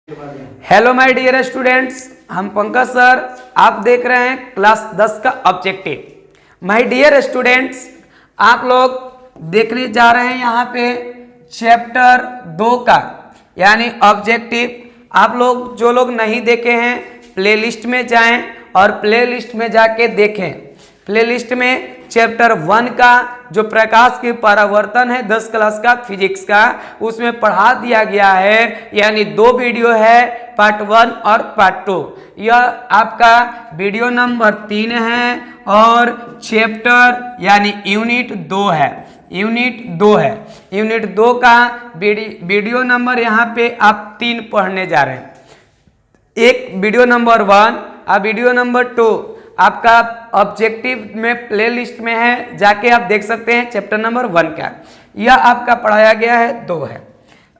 Hello my dear students, हम Pankaj sir, आप देख रहे हैं क्लास 10 का ऑब्जेक्टिव। माय डियर स्टूडेंट्स, आप लोग देखने जा रहे हैं यहाँ पे चैप्टर 2 का यानी ऑब्जेक्टिव। आप लोग जो लोग नहीं देखे हैं प्लेलिस्ट में जाएं और प्लेलिस्ट में जाके देखें। प्लेलिस्ट में चैप्टर 1 का जो प्रकाश के परावर्तन है 10 क्लास का फिजिक्स का, उसमें पढ़ा दिया गया है, यानी 2 वीडियो है, पार्ट 1 और पार्ट 2। यह आपका वीडियो नंबर 3 है और चैप्टर यानी यूनिट 2 है। यूनिट 2 है। यूनिट 2 का वीडियो नंबर यहाँ पे आप 3 पढ़ने जा रहे हैं। एक वीडियो नंबर 1 और वीडियो नंबर 2 आपका ऑब्जेक्टिव में प्लेलिस्ट में है, जाके आप देख सकते हैं। चैप्टर नंबर 1 का यह आपका पढ़ाया गया है, 2 है।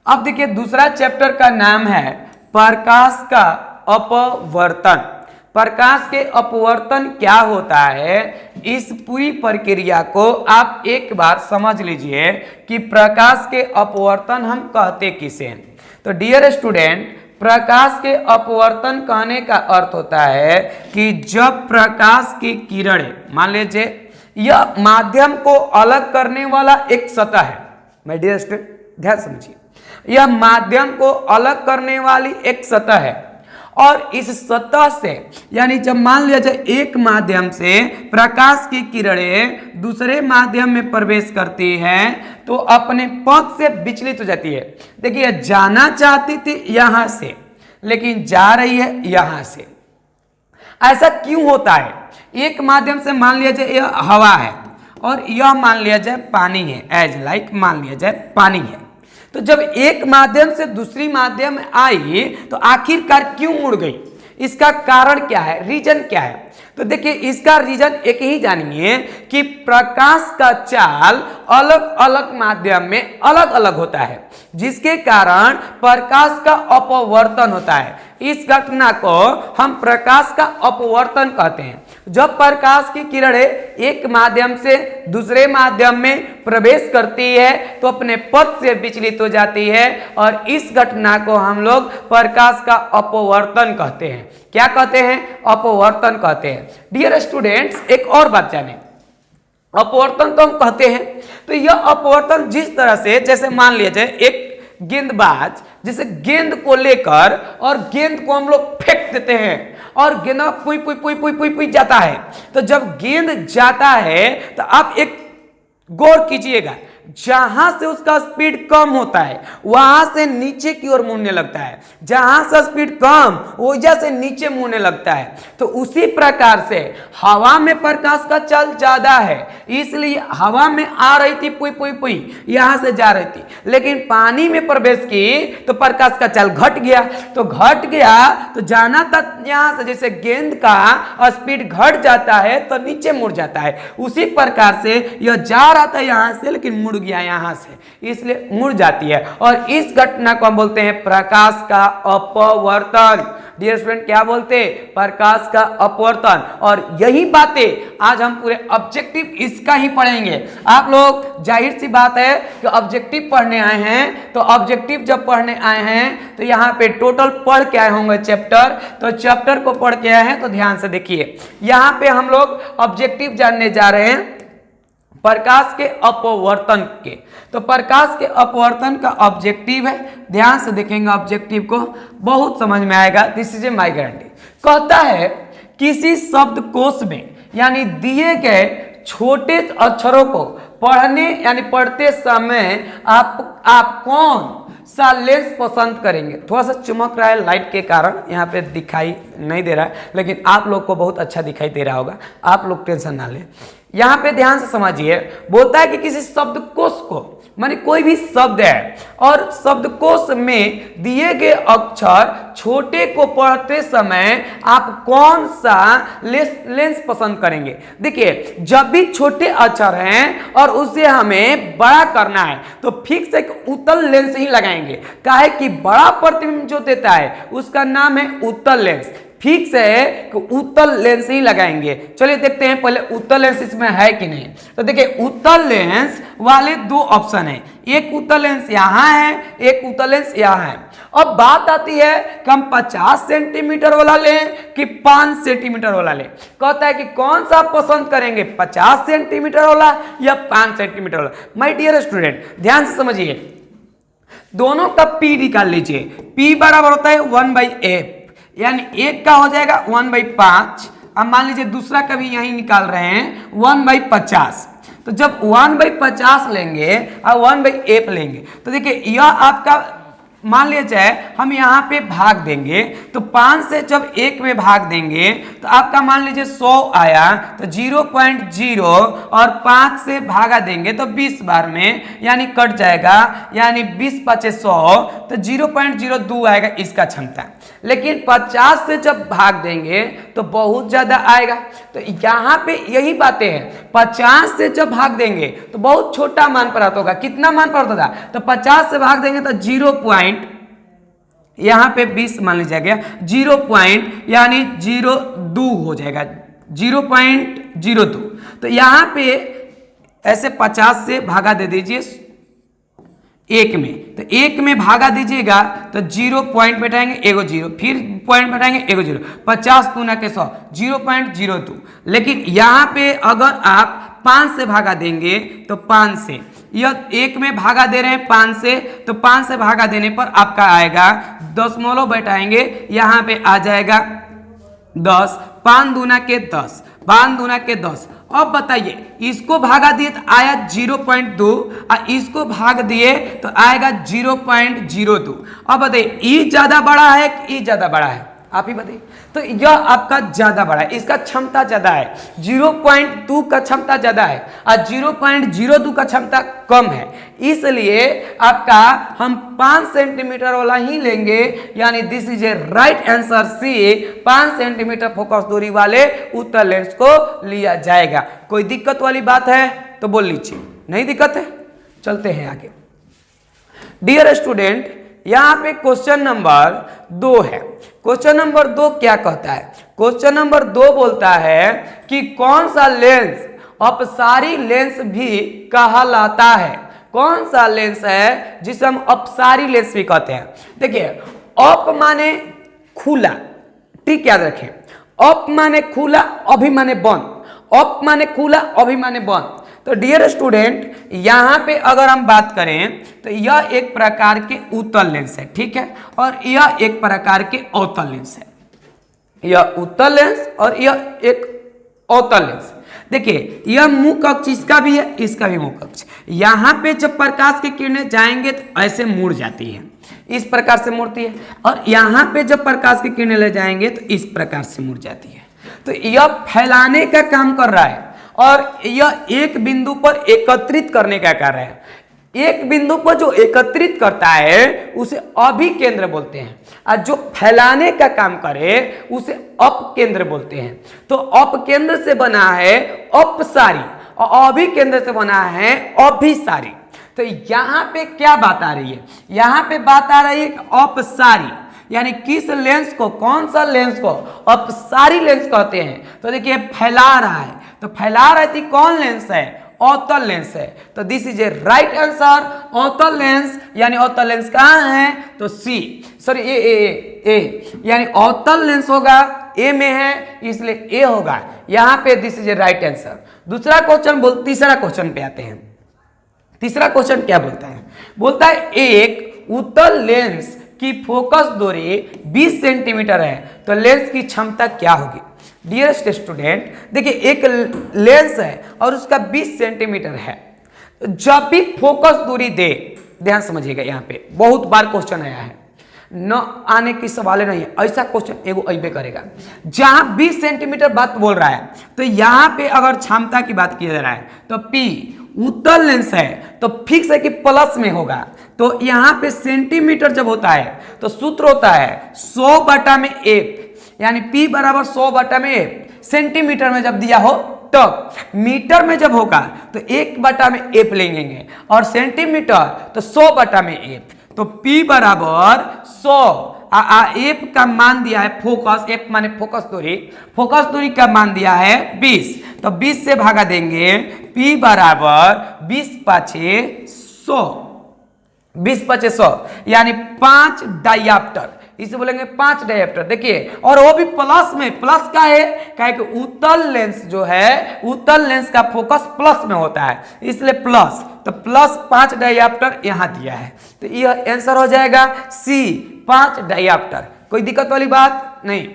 अब देखिए दूसरा चैप्टर का नाम है प्रकाश का अपवर्तन। प्रकाश के अपवर्तन क्या होता है, इस पूरी प्रक्रिया को आप एक बार समझ लीजिए कि प्रकाश के अपवर्तन हम कहते किसे हैं। तो डियर स्टूडेंट, प्रकाश के अपवर्तन कहने का अर्थ होता है कि जब प्रकाश की किरणें, मान लीजिए यह माध्यम को अलग करने वाला एक सतह है। माय डियर स्टूडेंट ध्यान समझिए, यह माध्यम को अलग करने वाली एक सतह है और इस सतह से, यानी जब मान लिया जाए एक माध्यम से प्रकाश की किरणें दूसरे माध्यम में प्रवेश करती हैं तो अपने पथ से विचलित हो जाती है। देखिए जाना चाहती थी यहां से, लेकिन जा रही है यहां से। ऐसा क्यों होता है? एक माध्यम से मान लिया जाए यह हवा है और यह मान लिया जाए पानी है, एज लाइक मान लिया जाए पानी है। तो जब एक माध्यम से दूसरी माध्यम में आई तो आखिरकार क्यों मुड़ गई? इसका कारण क्या है, रीजन क्या है? तो देखिए इसका रीजन एक ही जानिए कि प्रकाश का चाल अलग अलग माध्यम में अलग अलग होता है, जिसके कारण प्रकाश का अपवर्तन होता है। इस घटना को हम प्रकाश का अपवर्तन कहते हैं। जब प्रकाश की किरणें एक माध्यम से दूसरे माध्यम में प्रवेश करती है तो अपने पथ से विचलित हो जाती है और इस घटना को हम लोग प्रकाश का अपवर्तन कहते हैं। क्या कहते हैं? अपवर्तन कहते हैं। डियर स्टूडेंट्स, एक और बात जाने, अपवर्तन तो हम कहते हैं, तो यह अपवर्तन जिस तरह से, जैसे मान लिया जाए एक गेंदबाज जैसे गेंद को लेकर और गेंद को हम लोग फेंक देते हैं और गेंद पुई पुई पुई पुई पुई पुई जाता है। तो जब गेंद जाता है तो आप एक गौर कीजिएगा, जहां से उसका स्पीड कम होता है वहां से नीचे की ओर मुड़ने लगता है, जहां से स्पीड कम वजह से नीचे मुड़ने लगता है। तो उसी प्रकार से हवा में प्रकाश का चाल ज्यादा है, इसलिए हवा में आ रही थी पुई पुई पुई, यहां से जा रही थी, लेकिन पानी में प्रवेश की तो प्रकाश का चाल घट गया। तो घट गया तो जाना था यहां से, जैसे गेंद का स्पीड घट जाता है तो नीचे मुड़ जाता है, उसी प्रकार से यह जा रहा था यहां से लेकिन मुड़ गया यहां से, इसलिए मुड़ जाती है और इस घटना को हम बोलते हैं प्रकाश का अपवर्तन। डियर स्टूडेंट, क्या बोलते हैं? प्रकाश का अपवर्तन। और यही बातें आज हम पूरे ऑब्जेक्टिव इसका ही पढ़ेंगे। आप लोग जाहिर सी बात है कि ऑब्जेक्टिव पढ़ने आए हैं, तो ऑब्जेक्टिव जब पढ़ने आए हैं तो यहाँ पे टोटल पढ़ के आए होंगे चैप्टर, तो चैप्टर को पढ़ के आए हैं तो ध्यान से देखिए। यहाँ पे हम लोग ऑब्जेक्टिव जानने जा रहे हैं प्रकाश के अपवर्तन के। तो प्रकाश के अपवर्तन का ऑब्जेक्टिव है, ध्यान से देखेंगे ऑब्जेक्टिव को, बहुत समझ में आएगा। This is A my guarantee. कहता है किसी शब्दकोश में यानी दिए गए छोटे अक्षरों को पढ़ने यानी पढ़ते समय आप कौन सा लेंस पसंद करेंगे? थोड़ा सा चमक रहा है लाइट के कारण, यहाँ पे दिखाई नहीं दे रहा है, लेकिन आप लोग को बहुत अच्छा दिखाई दे रहा होगा, आप लोग टेंशन ना लें। यहाँ पे ध्यान से समझिए, बोलता है कि किसी शब्दकोश को, माने कोई भी शब्द है और शब्दकोश में दिए गए अक्षर छोटे को पढ़ते समय आप कौन सा लेंस पसंद करेंगे? देखिए जब भी छोटे अक्षर हैं और उसे हमें बड़ा करना है तो फिक्स एक उत्तल लेंस ही लगाएंगे। काहे कि बड़ा प्रतिबिंब जो देता है उसका नाम है उत्तल लेंस। फिक्स है कि उत्तल लेंस ही लगाएंगे। चलिए देखते हैं पहले उत्तल लेंस इसमें है कि नहीं। तो देखिए उत्तल लेंस वाले दो ऑप्शन है, एक उत्तल लेंस यहाँ है, एक उत्तल लेंस यहाँ है। अब बात आती है कि हम 50 सेंटीमीटर वाला लें कि 5 सेंटीमीटर वाला लें। कहता है कि कौन सा पसंद करेंगे, 50 सेंटीमीटर वाला या 5 सेंटीमीटर वाला। माय डियर स्टूडेंट ध्यान से समझिए, दोनों का P निकाल लीजिए। P बराबर होता है 1/f, यानी एक का हो जाएगा 1/5। अब मान लीजिए दूसरा का भी यही निकाल रहे हैं 1/50। तो जब 1/50 लेंगे और 1/f लेंगे तो देखिए यह आपका मान लिया जाए हम यहाँ पे भाग देंगे तो 5 से जब 1 में भाग देंगे तो आपका मान लीजिए 100 आया, तो 0.0 और 5 से भागा देंगे तो 20 बार में, यानी कट जाएगा, यानी 20 × 100 तो 0.02 आएगा इसका क्षमता। लेकिन 50 से जब भाग देंगे तो बहुत ज्यादा आएगा। तो यहाँ पे यही बातें हैं, 50 से जब भाग देंगे तो बहुत छोटा मान प्राप्त होगा। कितना मान प्राप्त होगा, तो 50 से भाग देंगे तो 0. यहाँ पे 20 मान लीजिए गया 0. यानी 0.2 हो जाएगा, 0.02। तो यहाँ पे ऐसे 50 से भागा दे दीजिए 1 में, तो 1 में भागा दीजिएगा तो 0 पॉइंट बैठाएंगे, एगो 0, फिर पॉइंट बैठाएंगे, एगो 0, 50 दूना के 100, 0.02। लेकिन यहाँ पे अगर आप 5 से भागा देंगे तो 5 से, यह 1 में भागा दे रहे हैं 5 से, तो 5 से भागा देने पर आपका आएगा 0.0 बैठाएंगे, यहाँ पे आ जाएगा 10, 5 दूना के 10, 5 दूना के 10। अब बताइए इसको भागा दिए तो आया 0.2 और इसको भाग दिए तो आएगा 0.02। अब बताइए ई ज्यादा बड़ा है कि ई ज्यादा बड़ा है, आप ही बताइए। तो यह आपका ज्यादा बड़ा है, इसका क्षमता ज्यादा है, 0.2 का क्षमता ज्यादा है और 0.02 का क्षमता कम है। इसलिए आपका हम 5 सेंटीमीटर वाला ही लेंगे, यानी this is a right answer c, 5 centimetre focus दूरी वाले उत्तल लेंस को लिया जाएगा। कोई दिक्कत वाली बात है तो बोल लीजिए, नहीं दिक्कत है, चलते हैं आगे। डियर स्टूडेंट यहाँ पे क्वेश्चन नंबर 2 है। क्वेश्चन नंबर 2 क्या कहता है, क्वेश्चन नंबर 2 बोलता है कि कौन सा लेंस अपसारी लेंस भी कहलाता है। कौन सा लेंस है जिसे हम अपसारी लेंस भी कहते हैं। देखिए अप माने खुला, ठीक याद रखें, अप माने खुला, अभी माने बंद, अप माने खुला, अभी माने बंद। तो डियर स्टूडेंट यहाँ पे अगर हम बात करें तो यह एक प्रकार के उत्तल लेंस है, ठीक है, और यह एक प्रकार के अवतल लेंस है। यह उत्तल लेंस और यह एक अवतल लेंस। देखिए यह मुख अक्ष इसका भी है, इसका भी मुख अक्ष। यहाँ पे जब प्रकाश की किरणें जाएंगे तो ऐसे मुड़ जाती है, इस प्रकार से मुड़ती है, और यहाँ पे जब प्रकाश की किरणें ले जाएंगे तो इस प्रकार से मुड़ जाती है। तो यह फैलाने का काम कर रहा है और यह एक बिंदु पर एकत्रित करने का कार्य है। एक बिंदु पर जो एकत्रित करता है उसे अभिकेंद्र बोलते हैं, और जो फैलाने का काम करे उसे अपकेंद्र बोलते हैं। तो अपकेंद्र से बना है अपसारी और अभिकेंद्र से बना है अभिसारी। तो यहाँ पे क्या बात आ रही है, यहाँ पे बात आ रही है अपसारी, यानी किस लेंस को, कौन सा लेंस को अपसारी लेंस कहते हैं। तो देखिए फैला रहा है, तो फैला रही थी कौन लेंस है, अवतल लेंस है। तो this is a right answer, अवतल लेंस। यानी अवतल लेंस कहाँ है, तो सी, सॉरी ए, यानी अवतल लेंस होगा, ए में है इसलिए ए होगा यहाँ पे। This is a right answer. दूसरा क्वेश्चन तीसरा क्वेश्चन पे आते हैं। तीसरा क्वेश्चन क्या बोलता है, बोलता है एक उत्तल लेंस की फोकस दूरी 20 सेंटीमीटर है तो लेंस की क्षमता क्या होगी। डियरेस्ट स्टूडेंट देखिए एक लेंस है और उसका 20 सेंटीमीटर है, जब भी फोकस दूरी दे, ध्यान समझिएगा, यहाँ पे बहुत बार क्वेश्चन आया है, न आने की सवाल नहीं है, ऐसा क्वेश्चन एगो अइबे करेगा। जहां 20 सेंटीमीटर बात बोल रहा है तो यहाँ पे अगर क्षमता की बात किया जा रहा है तो P उत्तल लेंस है तो फिक्स है कि प्लस में होगा। तो यहाँ पे सेंटीमीटर जब होता है तो सूत्र होता है 100/f, यानी P बराबर 100/f। सेंटीमीटर में जब दिया हो तब, मीटर में जब होगा तो 1/f लेंगे, और सेंटीमीटर तो 100/f। तो P बराबर 100 एफ का मान दिया है फोकस, एफ माने फोकस दूरी का मान दिया है 20, तो 20 से भागा देंगे, P बराबर 20 पाछे 100, 20 पाछे 100 यानी 5 डाइऑप्टर, इसे बोलेंगे 5 डाइऑप्टर। देखिए, और वो भी प्लस में, प्लस का है क्या है कि उत्तल लेंस जो है, उत्तल लेंस का फोकस प्लस में होता है, इसलिए प्लस, तो प्लस 5 डाइऑप्टर यहां दिया है, तो यह आंसर हो जाएगा सी 5 डाइऑप्टर। कोई दिक्कत वाली बात नहीं।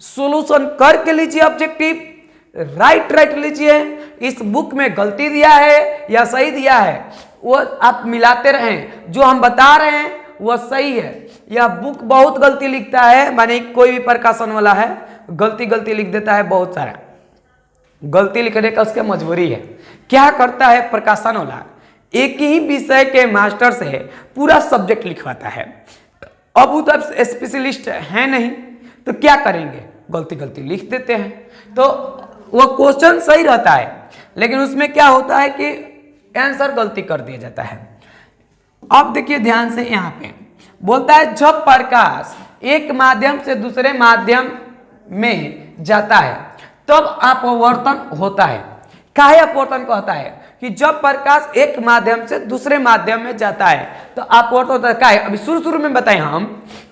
सॉल्यूशन करके लीजिए ऑब्जेक्टिव, राइट लीजिए, इस बुक में गलती दिया है या सही दिया है वो आप मिलाते रहें, जो हम बता रहे हैं वह सही है। यह बुक बहुत गलती लिखता है, माने कोई भी प्रकाशन वाला है गलती लिख देता है, बहुत सारा गलती लिखने का उसकी मजबूरी है। क्या करता है प्रकाशन वाला, एक ही विषय के मास्टर से पूरा सब्जेक्ट लिखवाता है। अब वो तो स्पेशलिस्ट है नहीं, तो क्या करेंगे, गलती लिख देते हैं, तो वह क्वेश्चन सही रहता है, लेकिन उसमें क्या होता है कि आंसर गलती कर दिया जाता है। अब देखिए ध्यान से, यहाँ पे बोलता है जब प्रकाश एक माध्यम से दूसरे माध्यम में जाता है तब अपवर्तन होता है। काहे अपवर्तन कहता है कि जब प्रकाश एक माध्यम से दूसरे माध्यम में जाता है तो अपवर्तन होता है। काहे, अभी शुरू में बताए हम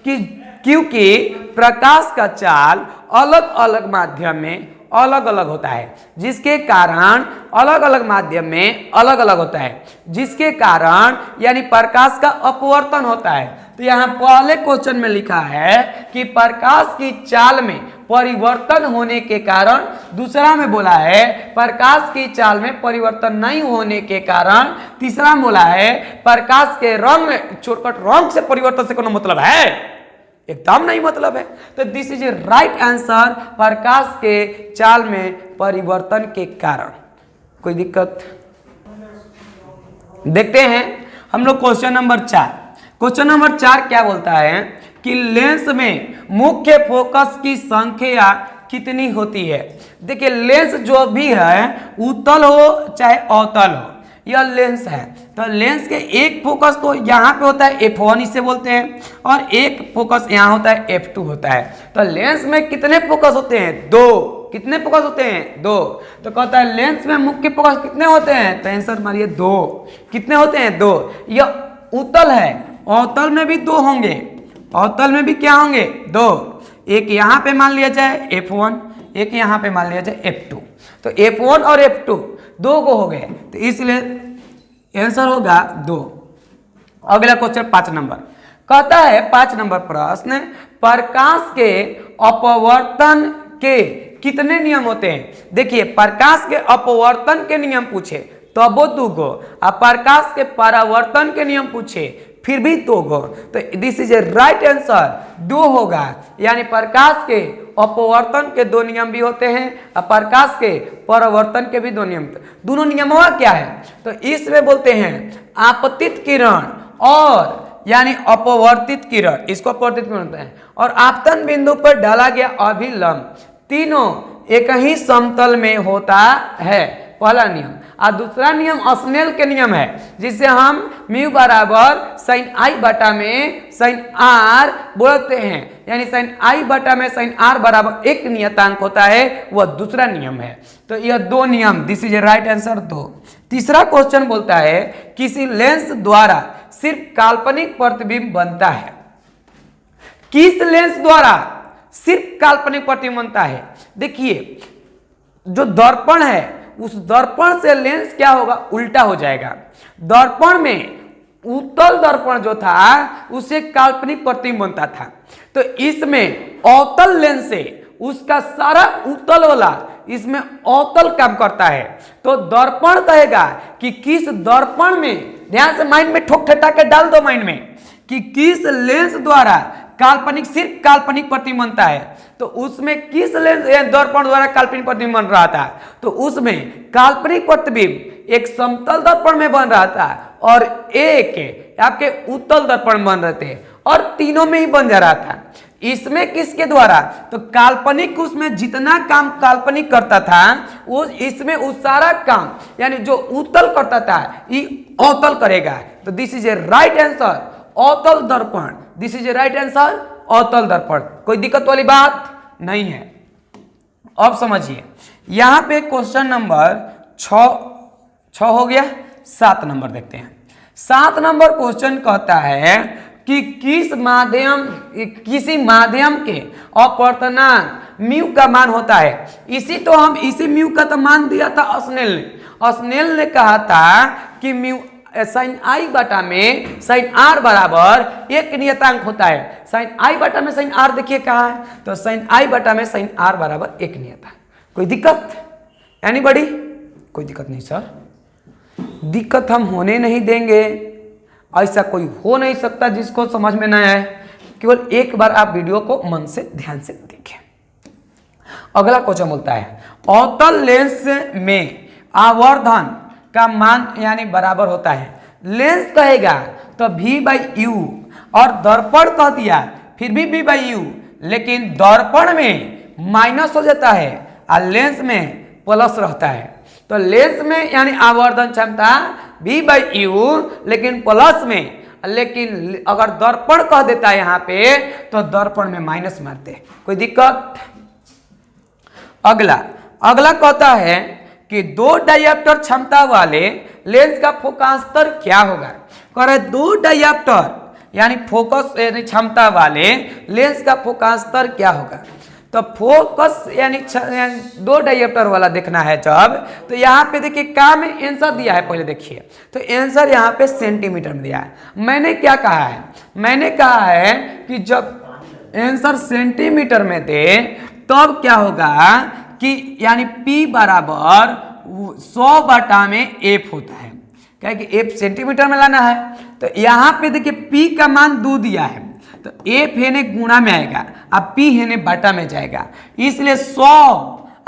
कि क्योंकि प्रकाश का चाल अलग अलग माध्यम में अलग अलग होता है, जिसके कारण अलग अलग माध्यम में अलग अलग होता है, जिसके कारण यानी प्रकाश का अपवर्तन होता है। तो यहाँ पहले क्वेश्चन में लिखा है कि प्रकाश की चाल में परिवर्तन होने के कारण, दूसरा में बोला है प्रकाश की चाल में परिवर्तन नहीं होने के कारण, तीसरा में बोला है प्रकाश के रंग में, छोड़कर रंग से परिवर्तन से कोई मतलब है, एकदम नहीं मतलब है। तो this is a right answer, प्रकाश के चाल में परिवर्तन के कारण। कोई दिक्कत? देखते हैं हम लोग क्वेश्चन नंबर 4। क्वेश्चन नंबर 4 क्या बोलता है कि लेंस में मुख्य फोकस की संख्या कितनी होती है। देखिए, लेंस जो भी है उत्तल हो चाहे अवतल हो, यह लेंस है, तो लेंस के एक फोकस तो यहाँ पे होता है F1 इसे बोलते हैं, और एक फोकस यहाँ होता है F2 होता है। तो लेंस में कितने फोकस होते हैं? 2। कितने फोकस होते हैं? 2। तो कहता है लेंस में मुख्य फोकस कितने होते हैं, तो आंसर मारिए 2। कितने होते हैं? 2। यह उत्तल है, अवतल में भी 2 होंगे, अवतल में भी क्या होंगे? 2। एक यहाँ पे मान लिया जाए F1, एक यहाँ पे मान लिया जाए F2, तो F1 और F2 दो को हो गए, तो इसलिए आंसर होगा 2। अगला क्वेश्चन 5 नंबर कहता है, 5 नंबर प्रश्न, प्रकाश के अपवर्तन के कितने नियम होते हैं। देखिए, प्रकाश के अपवर्तन के नियम पूछे तो वो 2 गो, और प्रकाश के परावर्तन के नियम पूछे फिर भी 2 गो, तो this is a right answer, 2 होगा। यानी प्रकाश के अपवर्तन के 2 नियम भी होते हैं और प्रकाश के परावर्तन के भी 2 नियम। दोनों नियमों क्या है, तो इसमें बोलते हैं आपतित किरण और यानी अपवर्तित किरण, इसको अपवर्तित किरण बोलते हैं, और आपतन बिंदु पर डाला गया अभिलंब, तीनों एक ही समतल में होता है, पहला नियम। और दूसरा नियम स्नेल के नियम है, जिसे हम म्यू बराबर साइन आई बटा में साइन आर बोलते हैं, यानी साइन आई बटा में साइन आर बराबर 1 नियतांक होता है, वह दूसरा नियम है। तो यह 2 नियम, this is a right answer 2। तीसरा क्वेश्चन बोलता है किसी लेंस द्वारा सिर्फ काल्पनिक प्रतिबिंब बनता है। किस लेंस द्वारा सिर्फ काल्पनिक प्रतिबिंब बनता है? देखिए, जो दर्पण है उस दर्पण से लेंस क्या होगा, उल्टा हो जाएगा। दर्पण में उत्तल दर्पण जो था उससे काल्पनिक प्रतिबिंब बनता था, तो इसमें अवतल लेंस से उसका सारा उत्तल वाला इसमें अवतल काम करता है। तो दर्पण कहेगा कि किस दर्पण में, ध्यान से माइंड में ठोक ठटा के डाल दो माइंड में, कि किस लेंस द्वारा काल्पनिक, सिर्फ काल्पनिक प्रतिबिंब बनता है। तो उसमें किस लेंस दर्पण द्वारा काल्पनिक प्रतिबिंब बन रहा था, तो उसमें काल्पनिक प्रतिबिंब एक समतल दर्पण में बन रहा था और एक आपके उत्तल दर्पण बन रहे थे, और तीनों में ही बन जा रहा था। इसमें किसके द्वारा, तो काल्पनिक, उसमें जितना काम काल्पनिक करता था वो इसमें उस सारा काम यानी जो उत्तल करता था ये अवतल करेगा। तो this is a right answer, अवतल दर्पण, this is a right answer, अवतल दर्पण। कोई दिक्कत वाली बात नहीं है। अब समझिए, यहां पे क्वेश्चन नंबर 6 हो गया। 7 नंबर देखते हैं। 7 नंबर क्वेश्चन कहता है कि किसी माध्यम के अपवर्तनांक म्यू का मान होता है। इसी म्यू का तो मान दिया था स्नेल ने कहा था कि म्यू साइन आई बटा में साइन आर बराबर एक नियतांक होता है। साइन आई बटा में साइन आर देखिए कहा है, तो साइन आई बटा में साइन आर बराबर एक नियतांक। कोई दिक्कत एनीबॉडी? कोई दिक्कत नहीं सर, दिक्कत हम होने नहीं देंगे। ऐसा कोई हो नहीं सकता जिसको समझ में ना आए। केवल एक बार आप वीडियो को मन से ध्यान से देखें। अगला क्वेश्चन बोलता है अवतल लेंस में आवर्धन का मान यानी बराबर होता है। लेंस कहेगा तो v/u और दर्पण कह दिया फिर भी v/u, लेकिन दर्पण में माइनस हो जाता है और लेंस में प्लस रहता है। तो लेंस में यानी आवर्धन क्षमता v/u लेकिन प्लस में, लेकिन अगर दर्पण कह देता है यहाँ पे तो दर्पण में माइनस मारते। कोई दिक्कत? अगला कहता है कि 2 डायप्टर क्षमता वाले लेंस का फोकास्तर क्या होगा। कह रहे 2 डायप्टर यानी फोकस यानी क्षमता वाले लेंस का फोकास्तर क्या होगा। तो फोकस यानी 2 डायप्टर वाला देखना है जब, तो यहाँ पे देखिए क्या में आंसर दिया है। पहले देखिए तो आंसर यहाँ पे सेंटीमीटर में दिया है। मैंने क्या कहा है, मैंने कहा है कि जब आंसर सेंटीमीटर में दे तब क्या होगा कि यानी P बराबर 100 बटा में F होता है। क्या कि F सेंटीमीटर में लाना है, तो यहाँ पे देखिए P का मान 2 दिया है, तो F है ने गुणा में आएगा, अब P है ने बटा में जाएगा। इसलिए 100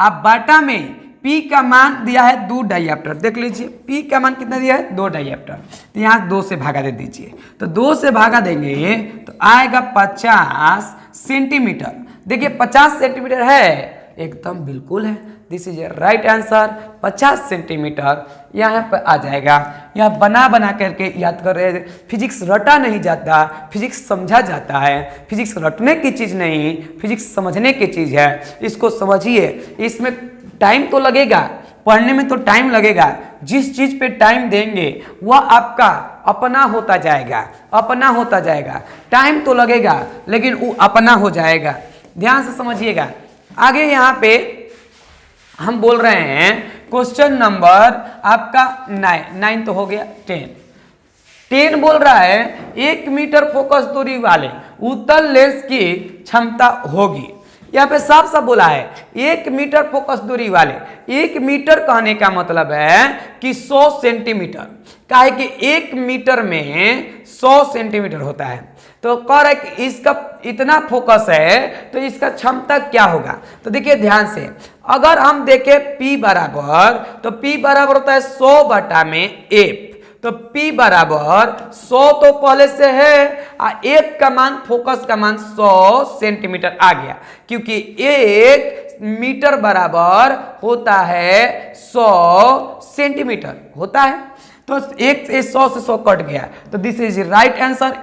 अब बटा में P का मान दिया है 2 डायप्टर। देख लीजिए P का मान कितना दिया है 2 डायप्टर, तो यहाँ 2 से भागा दे दीजिए। तो 2 से भागा देंगे तो आएगा 50 सेंटीमीटर। देखिए 50 सेंटीमीटर है, एकदम बिल्कुल है। This is a right answer. 50 centimetre यहाँ पर आ जाएगा। यहाँ बना करके याद कर रहे। फिजिक्स रटा नहीं जाता, फिजिक्स समझा जाता है। फिजिक्स रटने की चीज़ नहीं, फिजिक्स समझने की चीज़ है। इसको समझिए। इसमें टाइम तो लगेगा, पढ़ने में तो टाइम लगेगा। जिस चीज़ पे टाइम देंगे वह आपका अपना होता जाएगा, अपना होता जाएगा। टाइम तो लगेगा लेकिन वो अपना हो जाएगा। ध्यान से समझिएगा। आगे यहाँ पे हम बोल रहे हैं क्वेश्चन नंबर आपका 9 तो हो गया। 10 बोल रहा है 1 मीटर फोकस दूरी वाले उत्तल लेंस की क्षमता होगी। यहाँ पे साफ साफ बोला है 1 मीटर फोकस दूरी वाले। 1 मीटर कहने का मतलब है कि 100 सेंटीमीटर। काहे कि 1 मीटर में 100 सेंटीमीटर होता है। तो कह रहा है कि इसका इतना फोकस है तो इसका क्षमता क्या होगा। तो देखिए ध्यान से, अगर हम देखें P बराबर, तो P बराबर होता है 100 बटा में F। तो P बराबर 100 तो पहले से है और F का मान, फोकस का मान 100 सेंटीमीटर आ गया, क्योंकि 1 मीटर बराबर होता है 100 सेंटीमीटर होता है। तो 1 से 100 से 100 कट गया, तो दिस इज राइट आंसर।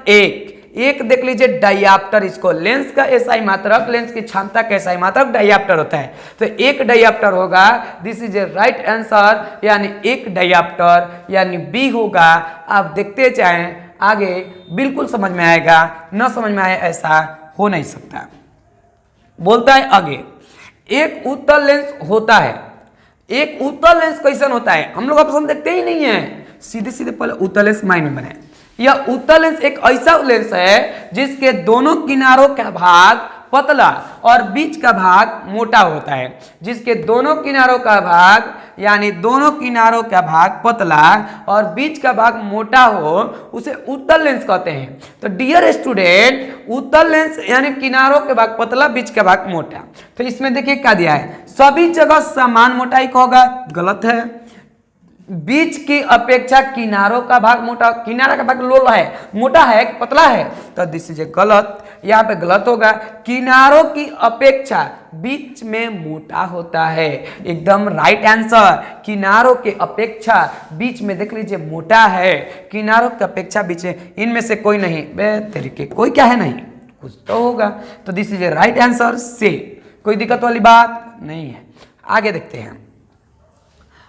एक देख लीजिए डायप्टर, इसको लेंस का एसआई मात्रक, लेंस की क्षमता का एसआई मात्रक डायप्टर होता है। तो 1 डायप्टर होगा। This is a right answer, यानी 1 डायप्टर यानी बी होगा। आप देखते जाएं आगे, बिल्कुल समझ में आएगा। न समझ में आए ऐसा हो नहीं सकता। बोलता है आगे, एक उत्तल लेंस होता है। एक उत्तल लेंस कैसन होता है, हम लोग ऑप्शन देखते ही नहीं है, सीधे सीधे पहले उत्तल लेंस माइंड में बनाए। यह उत्तल लेंस एक ऐसा लेंस है जिसके दोनों किनारों का भाग पतला और बीच का भाग मोटा होता है। जिसके दोनों किनारों का भाग, यानी दोनों किनारों का भाग पतला और बीच का भाग मोटा हो, उसे उत्तल लेंस कहते हैं। तो डियर स्टूडेंट, उत्तल लेंस यानी किनारों के भाग पतला, बीच का भाग मोटा। तो इसमें देखिए क्या दिया है, सभी जगह समान मोटाई का होगा, गलत है। बीच की अपेक्षा किनारों का भाग मोटा, किनारा का भाग लोला है, मोटा है कि पतला है, तो दिस इज गलत। यहाँ पे गलत होगा। किनारों की अपेक्षा बीच में मोटा होता है, एकदम राइट आंसर। किनारों के अपेक्षा बीच में देख लीजिए मोटा है, किनारों की अपेक्षा बीच में, इनमें से कोई नहीं। बे तरीके कोई क्या है नहीं, कुछ तो होगा। तो this is a right answer से, कोई दिक्कत वाली बात नहीं है। आगे देखते हैं।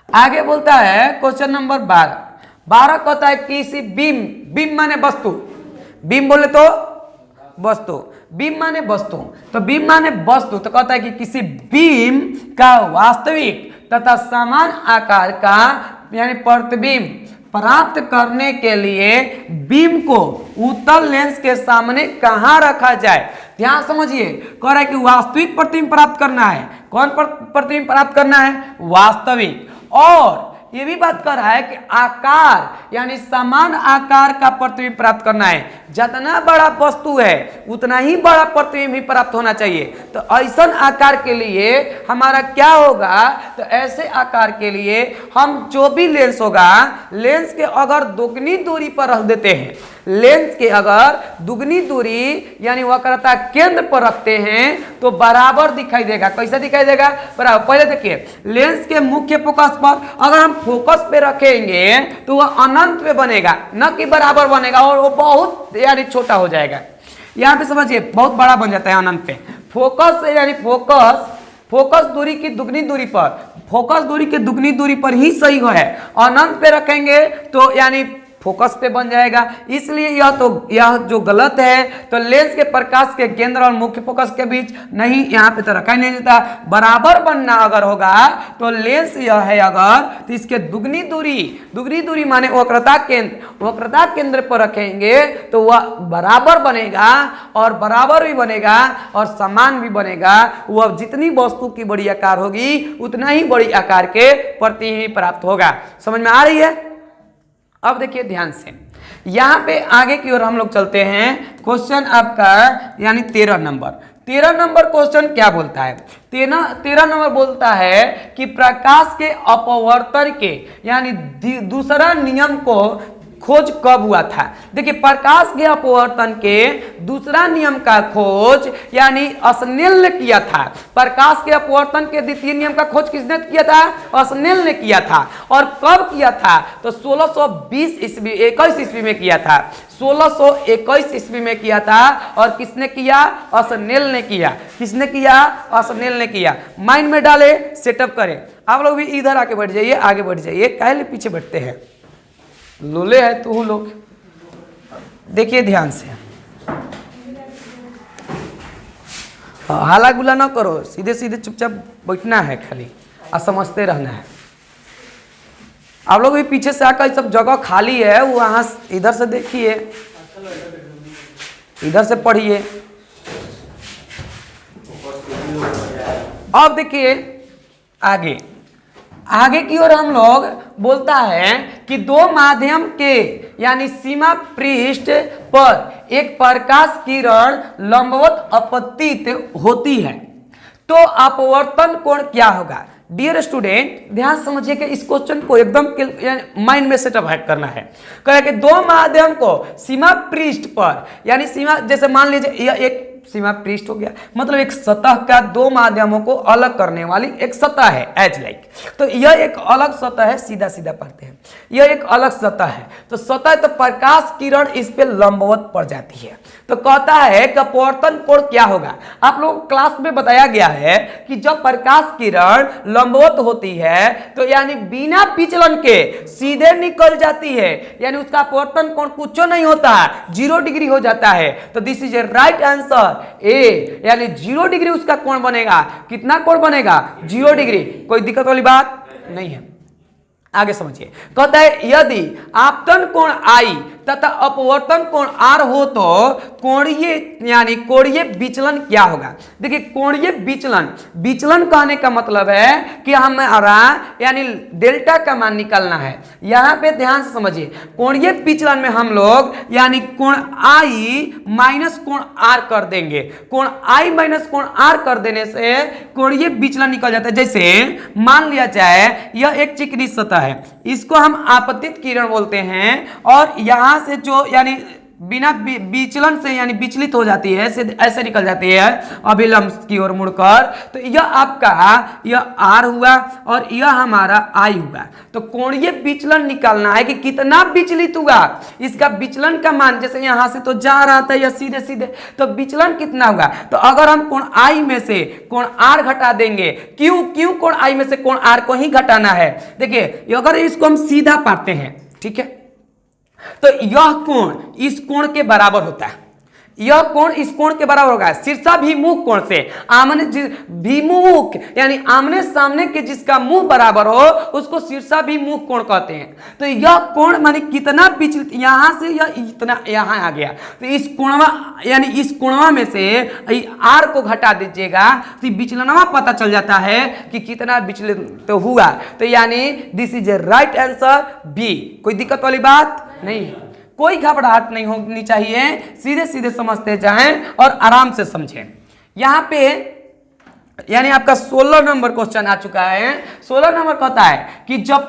आगे बोलता है क्वेश्चन नंबर 12 कहता है किसी बीम माने वस्तु, बीम बोले तो वस्तु, बीम माने वस्तु, तो बीम माने वस्तु, तो कहता है कि किसी बीम का वास्तविक तथा समान आकार का यानी प्रतिबिंब प्राप्त करने के लिए बीम को उत्तल लेंस के सामने कहां रखा जाए। ध्यान समझिए, कह रहा है कि वास्तविक प्रतिबिंब प्राप्त करना है। कौन प्रतिबिंब प्राप्त करना है? वास्तविक। और ये भी बात कर रहा है कि आकार यानी समान आकार का प्रतिबिंब प्राप्त करना है। जितना बड़ा वस्तु है उतना ही बड़ा प्रतिबिंब ही प्राप्त होना चाहिए। तो ऐसा आकार के लिए हमारा क्या होगा? तो ऐसे आकार के लिए हम जो भी लेंस होगा, लेंस के अगर दुगनी दूरी पर रख देते हैं, लेंस के अगर दुगनी दूरी यानी वक्रता केंद्र पर रखते हैं तो बराबर दिखाई देगा। कैसा दिखाई देगा? बराबर। पहले देखिए, लेंस के मुख्य फोकस पर अगर हम फोकस पे रखेंगे तो वह अनंत पे बनेगा, न कि बराबर बनेगा, और वो बहुत यानी छोटा हो जाएगा। यहाँ पे समझिए, बहुत बड़ा बन जाता है अनंत पे। फोकस यानी फोकस दूरी की दुगनी दूरी पर, फोकस दूरी की दुगनी दूरी पर ही सही है। अनंत पे रखेंगे तो यानी फोकस पे बन जाएगा। इसलिए यह जो गलत है, तो लेंस के प्रकाश के केंद्र और मुख्य फोकस के बीच नहीं, यहाँ पे तो रखा ही नहीं जाता। बराबर बनना अगर होगा तो लेंस यह है अगर, तो इसके दुगनी दूरी माने वक्रता केंद्र पर रखेंगे तो वह बराबर बनेगा, और बराबर भी बनेगा और समान भी बनेगा। वह जितनी वस्तु की बड़ी आकार होगी उतना ही बड़ी आकार के प्रतिबिंब प्राप्त होगा। समझ में आ रही है? अब देखिए ध्यान से, यहां पे आगे की ओर हम लोग चलते हैं। क्वेश्चन आपका यानी 13 नंबर क्वेश्चन क्या बोलता है? 13 नंबर बोलता है कि प्रकाश के अपवर्तन के यानी दूसरा नियम को खोज कब हुआ था? देखिए, प्रकाश के अपवर्तन के दूसरा नियम का खोज यानी स्नेल ने किया था। प्रकाश के अपवर्तन के द्वितीय नियम का खोज किसने किया था? स्नेल ने किया था। और कब किया था? तो 1621 ईस्वी में किया था। 1621 ईस्वी में किया था। और किसने किया? स्नेल ने किया। किसने किया? स्नेल ने किया। माइंड में डाले, सेटअप करें। आप लोग भी इधर आके बैठ जाइए, आगे बढ़ जाइए, काहे पीछे बैठते हैं? लोले है तो लोग। देखिए ध्यान से, हाला गुला ना करो, सीधे सीधे चुपचाप बैठना है खाली और समझते रहना है। आप लोग भी पीछे से आकर सब जगह खाली है, वो वहां इधर से देखिए, इधर से पढ़िए। अब देखिए आगे की ओर हम लोग बोलता है कि दो माध्यम के यानी सीमा पृष्ठ पर एक प्रकाश किरण लंबवत अपतित होती है तो अपवर्तन कोण क्या होगा? डियर स्टूडेंट, ध्यान समझिए कि इस क्वेश्चन को एकदम माइंड में सेटअप करना है। कह कि दो माध्यम को सीमा पृष्ठ पर यानी सीमा, जैसे मान लीजिए यह एक सीमा पृष्ठ हो गया, मतलब एक सतह का दो माध्यमों को अलग करने वाली एक सतह है, एज लाइक। तो यह एक अलग सतह है, सीधा सीधा पढ़ते हैं, यह एक अलग सतह है। तो सतह, तो प्रकाश किरण इस पे लंबवत पड़ जाती है। तो कहता है कि अपवर्तन कोण क्या होगा? आप लोग क्लास में बताया गया है कि जब प्रकाश किरण लंबवत होती है तो यानी बिना विचलन के सीधे निकल जाती है, यानी उसका अपवर्तन कोण कुछ नहीं होता, 0 डिग्री हो जाता है। तो this is a right answer A, यानी 0 डिग्री उसका कोण बनेगा। कितना कोण बनेगा? 0 डिग्री। कोई दिक्कत वाली बात नहीं है। आगे समझिए, कहता है यदि आपतन कोण आई तथा अपवर्तन कोण आर हो तो कोणीय यानी कोणीय विचलन क्या होगा? देखिए, कोणीय विचलन कहने का मतलब है कि हमारा यानी डेल्टा का मान निकालना है। यहां पे ध्यान से समझिए, कोणीय विचलन में हम लोग यानी कोण आई माइनस कोण आर कर देंगे। कोण आई माइनस कोण आर कर देने से कोणीय विचलन निकल जाता है। जैसे मान लिया जाए यह एक चिकनी सतह है, इसको हम आपतित किरण बोलते हैं, और यहां से जो यानी बिना विचलन से यानी विचलित हो जाती है, ऐसे निकल जाती है अभिलंब की ओर मुड़कर, तो यह आपका यह आर हुआ और यह हमारा आई हुआ। तो कोणीय विचलन निकालना है कि कितना विचलित हुआ, इसका विचलन का मान, जैसे यहां से तो जा रहा था यह सीधे सीधे, तो विचलन कितना हुआ। तो अगर हम कोण आई में से कोण आर घटा देंगे, क्यों कोण आई में से कोण आर को ही घटाना है। देखिए अगर इसको हम सीधा पाते हैं, ठीक है, तो यह कोण इस कोण के बराबर होता है, यह कोण इस कोण के बराबर होगा शीर्षाभिमुख कोण से। आमने विमुख यानी आमने सामने के जिसका मुंह बराबर हो उसको शीर्षाभिमुख कोण कहते हैं। तो यह कोण माने कितना विचलित, यहां से यह इतना यहां आ गया, तो इस कोणवा यानी इस कोणवा में से आर को घटा दीजिएगा तो विचलनवा पता चल जाता है कि कितना विचलित तो हुआ। तो यानी this is a right answer b. कोई दिक्कत वाली बात नहीं, कोई घबराहट नहीं होनी चाहिए, सीधे सीधे समझते जाएं और आराम से समझें। यहां पे यानी आपका 16 नंबर क्वेश्चन आ चुका है। 16 नंबर कहता है कि जब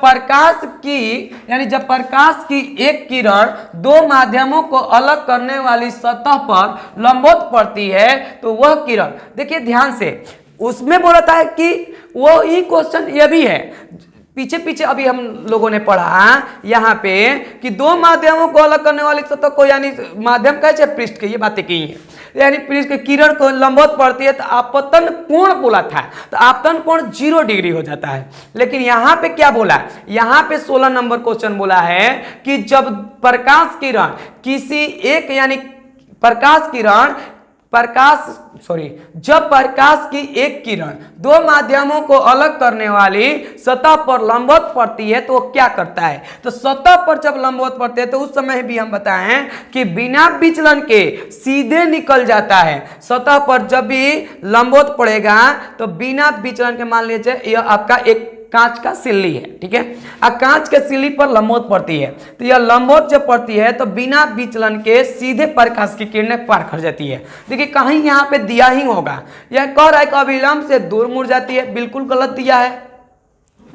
प्रकाश की एक किरण दो माध्यमों को अलग करने वाली सतह पर लंबवत पड़ती है तो वह किरण, देखिए ध्यान से, उसमें बोलता है कि वो ही क्वेश्चन ये भी है, पीछे अभी हम लोगों ने पढ़ा यहाँ पे कि दो माध्यमों को अलग करने वाली सतह को, यानी माध्यम का चाहे पृष्ठ के, ये बातें की हैं, यानी पृष्ठ के किरण को लंबवत पड़ती है तो आपतन कोण बोला था, तो आपतन कोण 0 डिग्री हो जाता है। लेकिन यहाँ पे क्या बोला, यहाँ पे 16 नंबर क्वेश्चन बोला है कि जब प्रकाश किरण किसी एक यानी जब प्रकाश की एक किरण दो माध्यमों को अलग करने वाली सतह पर लंबवत पड़ती है तो वो क्या करता है। तो सतह पर जब लंबवत पड़ती है तो उस समय भी हम बताएं कि बिना विचलन के सीधे निकल जाता है। सतह पर जब भी लंबवत पड़ेगा तो बिना विचलन के, मान लीजिए यह आपका एक कांच का सिल्ली है, ठीक है, कांच के सिल्ली पर लंबवत पड़ती है, तो यह लंबवत जब पड़ती है तो बिना विचलन के सीधे प्रकाश की किरणें पार कर जाती है। देखिए कहीं यहाँ पे दिया ही होगा, यह कह रहा है कि अभिलंब से दूर मुड़ जाती है, बिल्कुल गलत दिया है,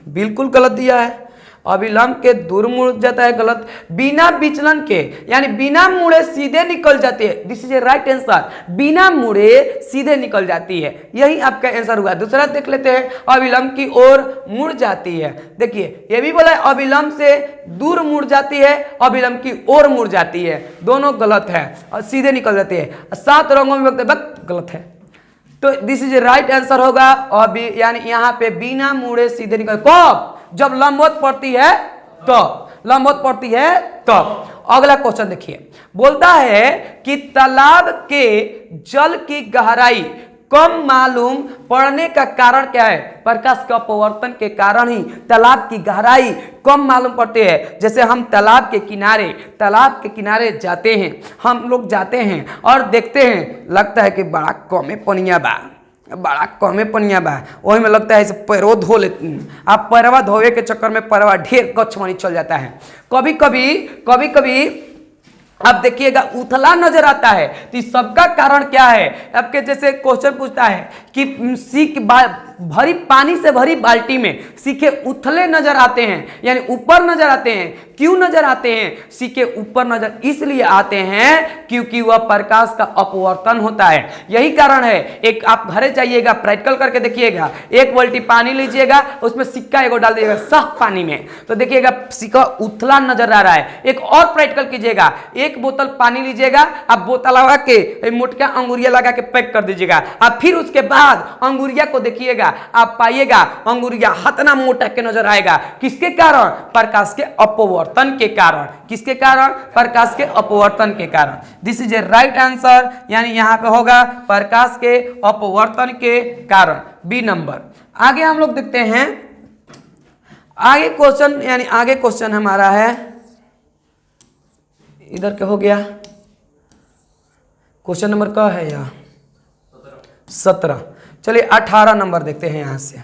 बिल्कुल गलत दिया है, अभिलंब के दूर मुड़ जाता है, गलत। बिना विचलन के यानी बिना मुड़े सीधे निकल जाती है, this is a right answer, बिना मुड़े सीधे निकल जाती है, यही आपका आंसर हुआ। दूसरा देख लेते हैं, अभिलंब की ओर मुड़ जाती है। देखिए ये भी बोला है अभिलंब से दूर मुड़ जाती है, अभिलंब की ओर मुड़ जाती है, दोनों गलत है, और सीधे निकल जाती है। 7 रंगों में व्यक्त गलत है, तो this is a right answer होगा। और यानी यहाँ पे बिना मुड़े सीधे निकल, कब, जब लंबवत पड़ती है तो, लंबवत पड़ती है तो। अगला क्वेश्चन देखिए, बोलता है कि तालाब के जल की गहराई कम मालूम पड़ने का कारण क्या है। प्रकाश के अपवर्तन के कारण ही तालाब की गहराई कम मालूम पड़ती है। जैसे हम तालाब के किनारे जाते हैं, हम लोग जाते हैं और देखते हैं, लगता है कि बड़ा कमे पनिया बा, वही में लगता है इसे पैरवा धो लेते, आप पैरवा धोवे के चक्कर में पैरवा ढेर गच्छ मानी चल जाता है। कभी कभी अब देखिएगा उथला नजर आता है, तो इस सबका कारण क्या है। आपके जैसे क्वेश्चन पूछता है कि सीख भरी पानी से भरी बाल्टी में सीखे उथले नजर आते हैं, यानी ऊपर नजर आते हैं। क्यों नजर आते हैं सीखे ऊपर नजर, इसलिए आते हैं क्योंकि वह प्रकाश का अपवर्तन होता है, यही कारण है। एक आप घरे जाइएगा, प्रैक्टिकल करके देखिएगा, एक बाल्टी पानी लीजिएगा, उसमें सिक्का एगो डाल दीजिएगा साफ पानी में, तो देखिएगा सिक्का उथला नजर आ रहा है। एक और प्रैक्टिकल कीजिएगा, एक बोतल पानी लीजिएगा, आप बोतल लगा के मोटका अंगुरिया लगा के पैक कर दीजिएगा, आप फिर उसके बाद अंगुरिया को देखिएगा, आप पाइएगा अंगुरिया हतना मोटा के नजर आएगा। किसके कारण, प्रकाश के अपवर्तन के कारण। किसके कारण, प्रकाश के अपवर्तन के कारण। This is a right answer, यानी यहां पे होगा प्रकाश के अपवर्तन के कारण, बी नंबर। आगे हम लोग देखते हैं, आगे क्वेश्चन, यानी आगे क्वेश्चन हमारा है, इधर क्या हो गया, क्वेश्चन नंबर क्या है यहाँ 17। चलिए 18 नंबर देखते हैं। यहां से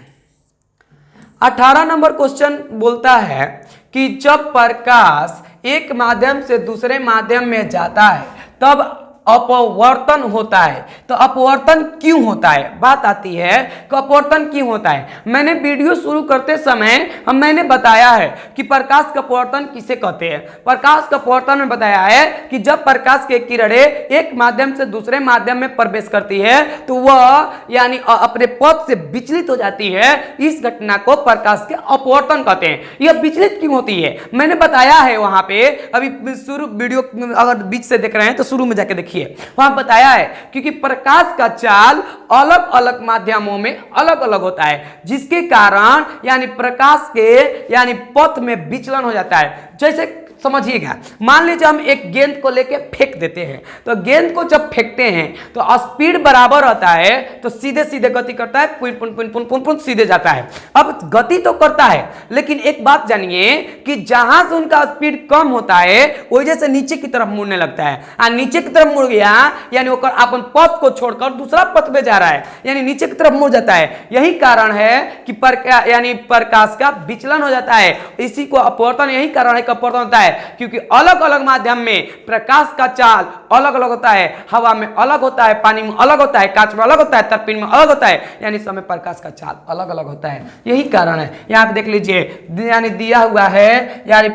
18 नंबर क्वेश्चन बोलता है कि जब प्रकाश एक माध्यम से दूसरे माध्यम में जाता है तब अपवर्तन होता है। तो अपवर्तन क्यों होता है, बात आती है कि अपवर्तन क्यों होता है। मैंने वीडियो शुरू करते समय मैंने बताया है कि प्रकाश का अपवर्तन किसे कहते हैं। प्रकाश का अपवर्तन में बताया है कि जब प्रकाश की किरणें एक माध्यम से दूसरे माध्यम में प्रवेश करती है तो वह यानी अपने पथ से विचलित हो जाती है। इस घटना को प्रकाश के अपवर्तन कहते हैं। यह विचलित क्यों होती है मैंने बताया है वहां पे, अभी शुरू वीडियो अगर बीच से देख रहे हैं तो शुरू में जाके देखिए, वहां बताया है क्योंकि प्रकाश का चाल अलग अलग माध्यमों में अलग अलग होता है, जिसके कारण यानी प्रकाश के यानी पथ में विचलन हो जाता है। जैसे समझिएगा, मान लीजिए हम एक गेंद को लेके फेंक देते हैं, तो गेंद को जब फेंकते हैं तो स्पीड बराबर रहता है, तो सीधे सीधे गति करता है, पुन पुन पुन पुन पुन पुन सीधे जाता है। अब गति तो करता है, लेकिन एक बात जानिए कि जहां से उनका स्पीड कम होता है वही से नीचे की तरफ मुड़ने लगता है, और नीचे की तरफ मुड़ गया यानी वो अपन पथ को छोड़कर दूसरा पथ पे जा रहा है, यानी नीचे की तरफ मुड़ जाता है। यही कारण है कि यानी प्रकाश का विचलन हो जाता है। इसी को अपवर्तन, यही कारण है कि अपवर्तन होता है, क्योंकि अलग अलग माध्यम में प्रकाश का चाल अलग अलग होता है। हवा में अलग होता है, पानी में अलग होता है, कांच में अलग होता है, तरपीन में अलग होता है, यानी समय प्रकाश का चाल अलग अलग होता है। यही कारण है। यहां पे देख लीजिए, यानी दिया हुआ है यानी